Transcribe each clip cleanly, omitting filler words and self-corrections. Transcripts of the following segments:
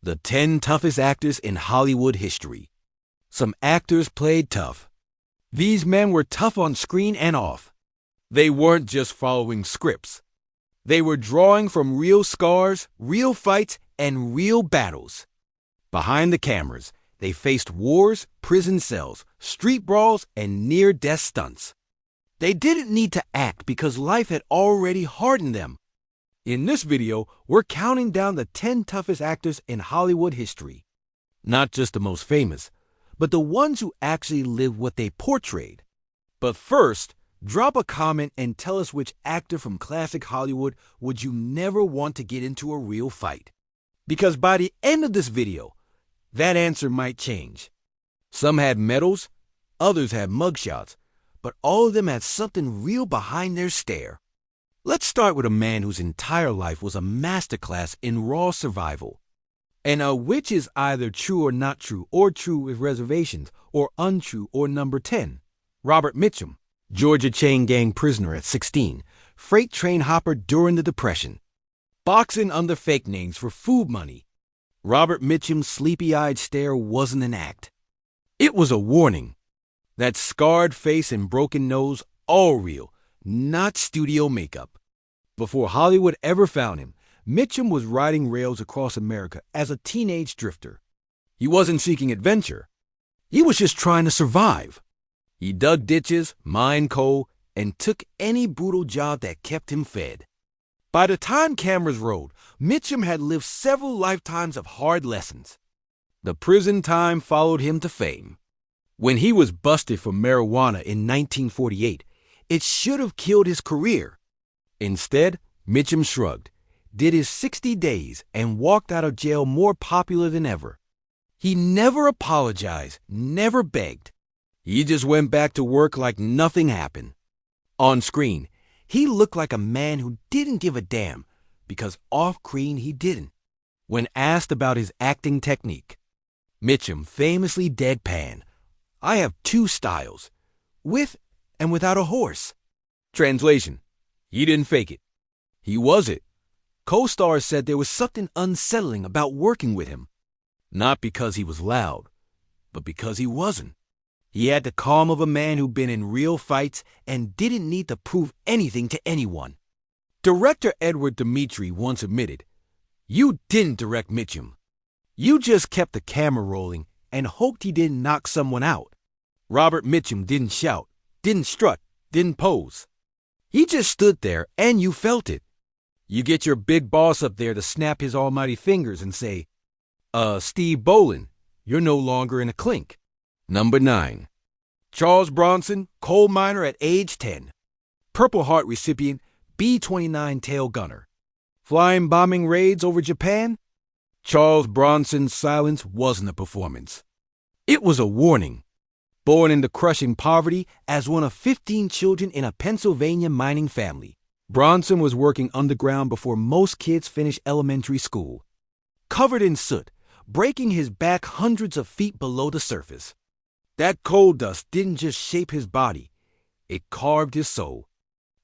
The 10 toughest actors in Hollywood history. Some actors played tough. These men were tough on screen and off. They weren't just following scripts. They were drawing from real scars, real fights, and real battles. Behind the cameras, they faced wars, prison cells, street brawls, and near-death stunts. They didn't need to act because life had already hardened them. In this video, we're counting down the 10 toughest actors in Hollywood history. Not just the most famous, but the ones who actually lived what they portrayed. But first, drop a comment and tell us which actor from classic Hollywood would you never want to get into a real fight. Because by the end of this video, that answer might change. Some had medals, others had mugshots, but all of them had something real behind their stare. Let's start with a man whose entire life was a masterclass in raw survival. And which is either true or not true, or true with reservations, or untrue, or number 10. Robert Mitchum, Georgia chain gang prisoner at 16, freight train hopper during the Depression, boxing under fake names for food money. Robert Mitchum's sleepy-eyed stare wasn't an act. It was a warning. That scarred face and broken nose, all real, not studio makeup. Before Hollywood ever found him, Mitchum was riding rails across America as a teenage drifter. He wasn't seeking adventure. He was just trying to survive. He dug ditches, mined coal, and took any brutal job that kept him fed. By the time cameras rolled, Mitchum had lived several lifetimes of hard lessons. The prison time followed him to fame. When he was busted for marijuana in 1948, it should have killed his career. Instead, Mitchum shrugged, did his 60 days, and walked out of jail more popular than ever. He never apologized, never begged. He just went back to work like nothing happened. On screen, he looked like a man who didn't give a damn, because off-screen he didn't. When asked about his acting technique, Mitchum famously deadpanned, "I have two styles, with and without a horse." Translation: he didn't fake it. He was it. Co-stars said there was something unsettling about working with him. Not because he was loud, but because he wasn't. He had the calm of a man who'd been in real fights and didn't need to prove anything to anyone. Director Edward Dimitri once admitted, "You didn't direct Mitchum. You just kept the camera rolling and hoped he didn't knock someone out." Robert Mitchum didn't shout, didn't strut, didn't pose. He just stood there and you felt it. You get your big boss up there to snap his almighty fingers and say, Steve Bolin, you're no longer in a clink." Number 9. Charles Bronson, coal miner at age 10. Purple Heart recipient, B-29 tail gunner. Flying bombing raids over Japan? Charles Bronson's silence wasn't a performance. It was a warning. Born into crushing poverty as one of 15 children in a Pennsylvania mining family, Bronson was working underground before most kids finished elementary school. Covered in soot, breaking his back hundreds of feet below the surface. That coal dust didn't just shape his body, it carved his soul.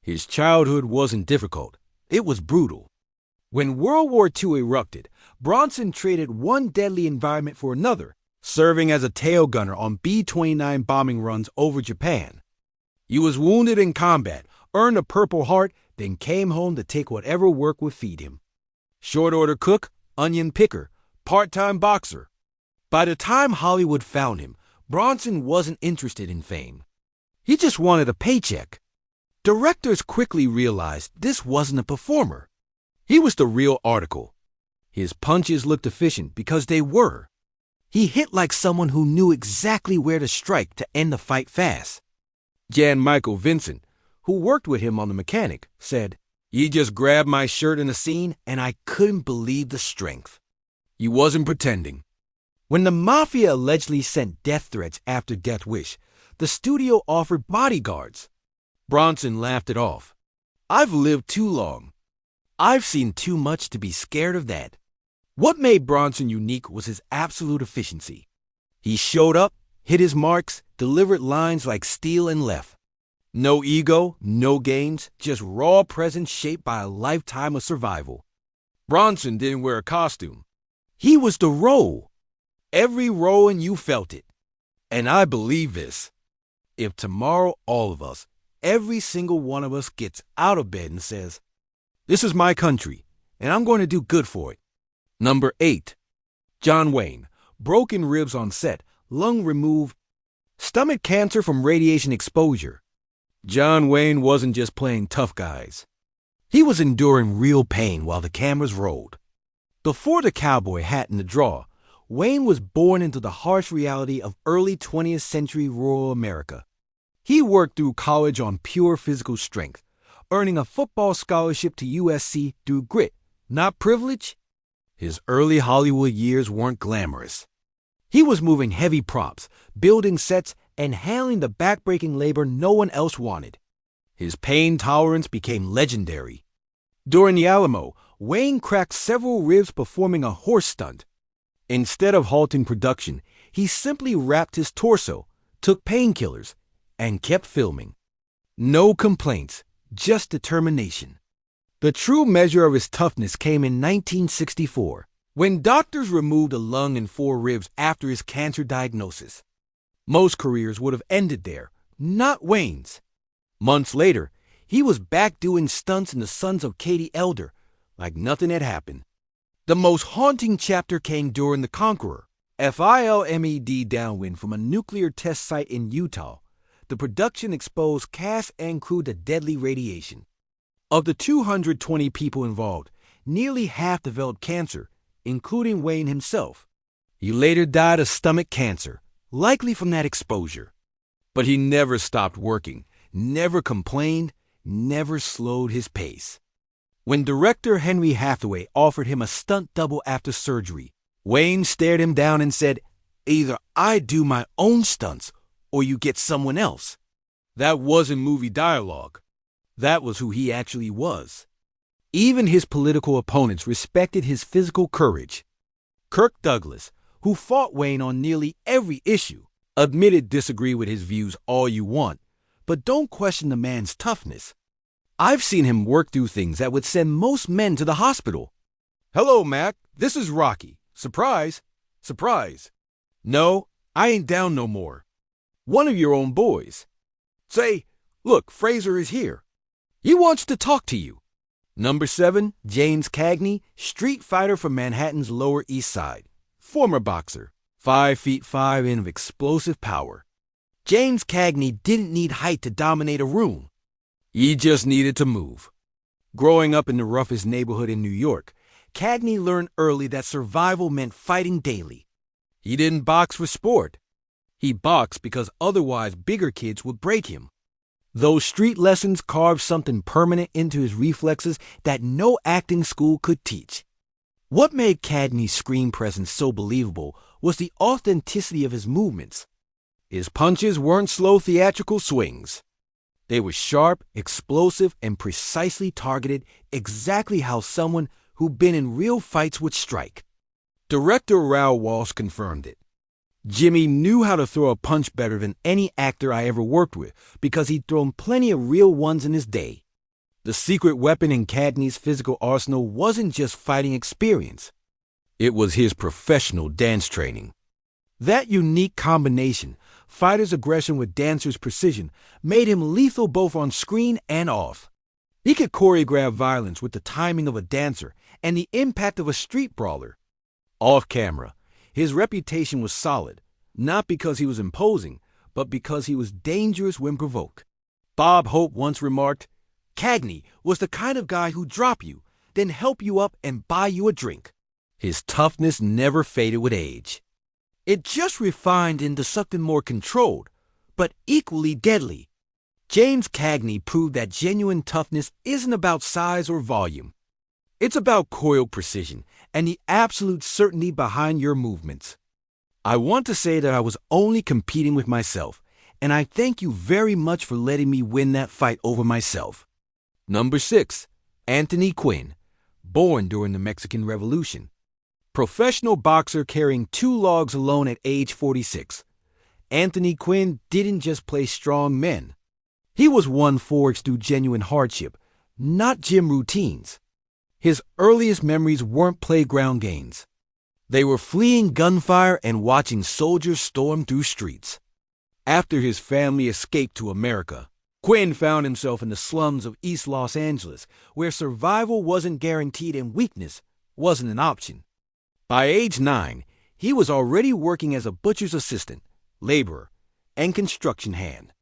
His childhood wasn't difficult, it was brutal. When World War II erupted, Bronson traded one deadly environment for another, serving as a tail gunner on B-29 bombing runs over Japan. He was wounded in combat, earned a Purple Heart, then came home to take whatever work would feed him. Short order cook, onion picker, part-time boxer. By the time Hollywood found him, Bronson wasn't interested in fame. He just wanted a paycheck. Directors quickly realized this wasn't a performer. He was the real article. His punches looked efficient because they were. He hit like someone who knew exactly where to strike to end the fight fast. Jan Michael Vincent, who worked with him on The Mechanic, said, "He just grabbed my shirt in a scene and I couldn't believe the strength." He wasn't pretending. When the Mafia allegedly sent death threats after Death Wish, the studio offered bodyguards. Bronson laughed it off. "I've lived too long. I've seen too much to be scared of that." What made Bronson unique was his absolute efficiency. He showed up, hit his marks, delivered lines like steel and left. No ego, no games, just raw presence shaped by a lifetime of survival. Bronson didn't wear a costume. He was the row. Every row, and you felt it. And I believe this. If tomorrow all of us, every single one of us gets out of bed and says, "This is my country, and I'm going to do good for it." Number 8. John Wayne. Broken ribs on set, lung removed, stomach cancer from radiation exposure. John Wayne wasn't just playing tough guys. He was enduring real pain while the cameras rolled. Before the cowboy hat and the draw, Wayne was born into the harsh reality of early 20th century rural America. He worked through college on pure physical strength, earning a football scholarship to USC through grit, not privilege. His early Hollywood years weren't glamorous. He was moving heavy props, building sets, and handling the backbreaking labor no one else wanted. His pain tolerance became legendary. During the Alamo, Wayne cracked several ribs performing a horse stunt. Instead of halting production, he simply wrapped his torso, took painkillers, and kept filming. No complaints, just determination. The true measure of his toughness came in 1964, when doctors removed a lung and 4 ribs after his cancer diagnosis. Most careers would have ended there, not Wayne's. Months later, he was back doing stunts in The Sons of Katie Elder, like nothing had happened. The most haunting chapter came during The Conqueror, FILMED downwind from a nuclear test site in Utah. The production exposed cast and crew to deadly radiation. Of the 220 people involved, nearly half developed cancer, including Wayne himself. He later died of stomach cancer, likely from that exposure. But he never stopped working, never complained, never slowed his pace. When director Henry Hathaway offered him a stunt double after surgery, Wayne stared him down and said, "Either I do my own stunts or you get someone else." That wasn't movie dialogue. That was who he actually was. Even his political opponents respected his physical courage. Kirk Douglas, who fought Wayne on nearly every issue, admitted disagree with his views all you want, but don't question the man's toughness. I've seen him work through things that would send most men to the hospital. "Hello, Mac. This is Rocky. Surprise. Surprise. No, I ain't down no more. One of your own boys. Say, look, Fraser is here. He wants to talk to you." Number 7, James Cagney, street fighter from Manhattan's Lower East Side. Former boxer, 5'5" and of explosive power. James Cagney didn't need height to dominate a room. He just needed to move. Growing up in the roughest neighborhood in New York, Cagney learned early that survival meant fighting daily. He didn't box for sport. He boxed because otherwise bigger kids would break him. Those street lessons carved something permanent into his reflexes that no acting school could teach. What made Cagney's screen presence so believable was the authenticity of his movements. His punches weren't slow theatrical swings. They were sharp, explosive, and precisely targeted, exactly how someone who'd been in real fights would strike. Director Raoul Walsh confirmed it. "Jimmy knew how to throw a punch better than any actor I ever worked with because he'd thrown plenty of real ones in his day." The secret weapon in Cagney's physical arsenal wasn't just fighting experience. It was his professional dance training. That unique combination, fighter's aggression with dancer's precision, made him lethal both on screen and off. He could choreograph violence with the timing of a dancer and the impact of a street brawler. Off camera, his reputation was solid, not because he was imposing, but because he was dangerous when provoked. Bob Hope once remarked, "Cagney was the kind of guy who'd drop you, then help you up and buy you a drink." His toughness never faded with age. It just refined into something more controlled, but equally deadly. James Cagney proved that genuine toughness isn't about size or volume. It's about coiled precision and the absolute certainty behind your movements. I want to say that I was only competing with myself, and I thank you very much for letting me win that fight over myself. Number 6, Anthony Quinn, born during the Mexican Revolution. Professional boxer carrying 2 logs alone at age 46. Anthony Quinn didn't just play strong men. He was one forged through genuine hardship, not gym routines. His earliest memories weren't playground games. They were fleeing gunfire and watching soldiers storm through streets. After his family escaped to America, Quinn found himself in the slums of East Los Angeles, where survival wasn't guaranteed and weakness wasn't an option. By age 9, he was already working as a butcher's assistant, laborer, and construction hand.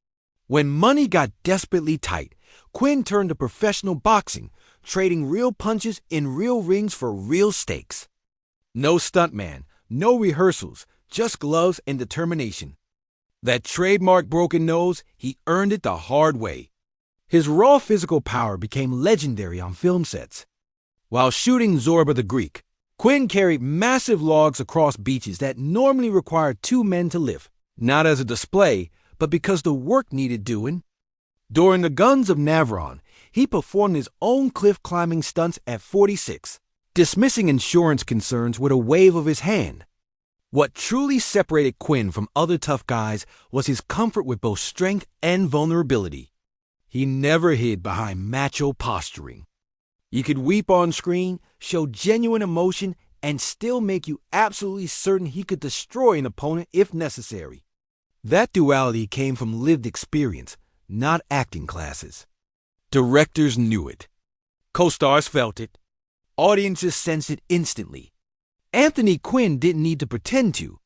When money got desperately tight, Quinn turned to professional boxing, trading real punches in real rings for real stakes. No stuntman, no rehearsals, just gloves and determination. That trademark broken nose, he earned it the hard way. His raw physical power became legendary on film sets. While shooting Zorba the Greek, Quinn carried massive logs across beaches that normally required 2 men to lift, not as a display, but because the work needed doing. During the Guns of Navarone, he performed his own cliff-climbing stunts at 46, dismissing insurance concerns with a wave of his hand. What truly separated Quinn from other tough guys was his comfort with both strength and vulnerability. He never hid behind macho posturing. He could weep on screen, show genuine emotion, and still make you absolutely certain he could destroy an opponent if necessary. That duality came from lived experience, not acting classes. Directors knew it. Co-stars felt it. Audiences sensed it instantly. Anthony Quinn didn't need to pretend to.